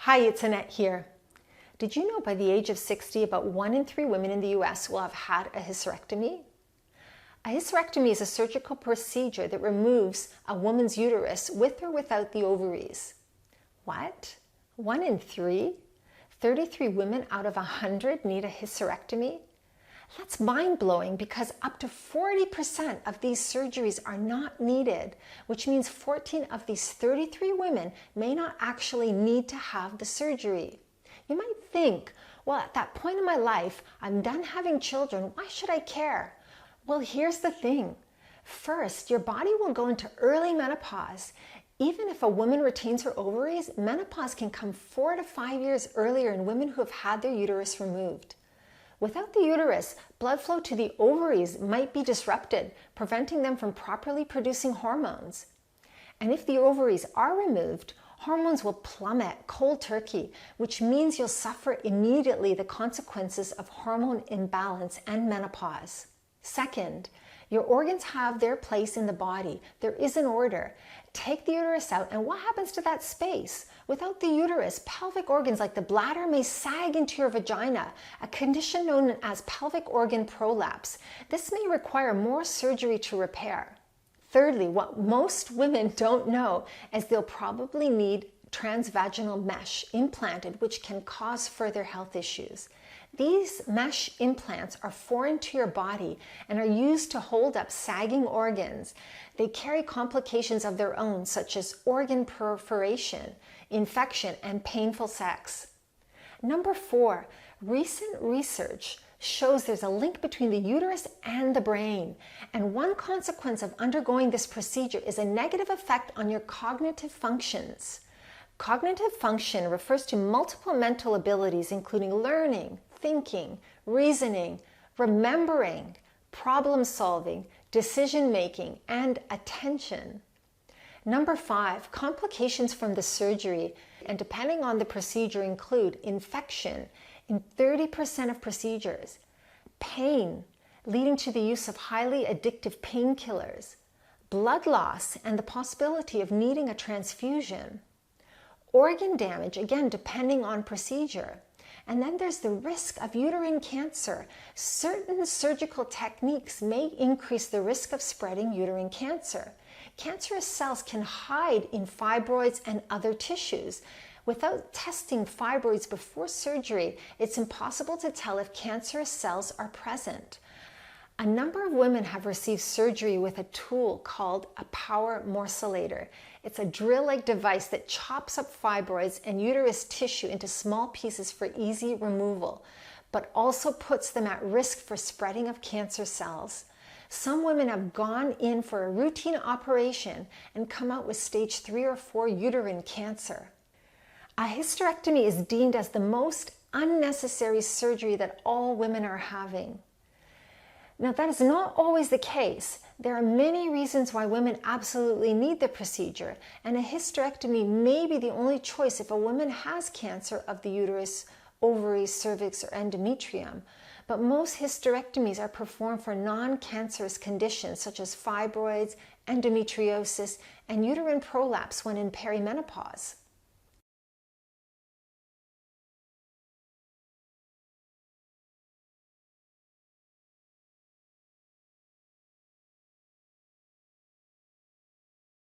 Hi, it's Annette here. Did you know by the age of 60, about 1 in 3 women in the US will have had a hysterectomy? A hysterectomy is a surgical procedure that removes a woman's uterus with or without the ovaries. What? 1 in 3? 33 women out of 100 need a hysterectomy? That's mind-blowing because up to 40% of these surgeries are not needed, which means 14 of these 33 women may not actually need to have the surgery. You might think, well, at that point in my life, I'm done having children, why should I care? Well, here's the thing. First, your body will go into early menopause. Even if a woman retains her ovaries, menopause can come 4 to 5 years earlier in women who have had their uterus removed. Without the uterus, blood flow to the ovaries might be disrupted, preventing them from properly producing hormones. And if the ovaries are removed, hormones will plummet cold turkey, which means you'll suffer immediately the consequences of hormone imbalance and menopause. Second, your organs have their place in the body. There is an order. Take the uterus out, and what happens to that space? Without the uterus, pelvic organs like the bladder may sag into your vagina, a condition known as pelvic organ prolapse. This may require more surgery to repair. Thirdly, what most women don't know is they'll probably need transvaginal mesh implanted, which can cause further health issues. These mesh implants are foreign to your body and are used to hold up sagging organs. They carry complications of their own, such as organ perforation, infection, and painful sex. Number 4, recent research shows there's a link between the uterus and the brain. And one consequence of undergoing this procedure is a negative effect on your cognitive functions. Cognitive function refers to multiple mental abilities, including learning, thinking, reasoning, remembering, problem solving, decision making, and attention. Number 5, complications from the surgery, and depending on the procedure, include infection in 30% of procedures, pain leading to the use of highly addictive painkillers, blood loss and the possibility of needing a transfusion, organ damage, again depending on procedure. And then there's the risk of uterine cancer. Certain surgical techniques may increase the risk of spreading uterine cancer. Cancerous cells can hide in fibroids and other tissues. Without testing fibroids before surgery, it's impossible to tell if cancerous cells are present. A number of women have received surgery with a tool called a power morcellator. It's a drill-like device that chops up fibroids and uterus tissue into small pieces for easy removal, but also puts them at risk for spreading of cancer cells. Some women have gone in for a routine operation and come out with stage 3 or 4 uterine cancer. A hysterectomy is deemed as the most unnecessary surgery that all women are having. Now, that is not always the case. There are many reasons why women absolutely need the procedure, and a hysterectomy may be the only choice if a woman has cancer of the uterus, ovaries, cervix, or endometrium. But most hysterectomies are performed for non-cancerous conditions such as fibroids, endometriosis, and uterine prolapse when in perimenopause.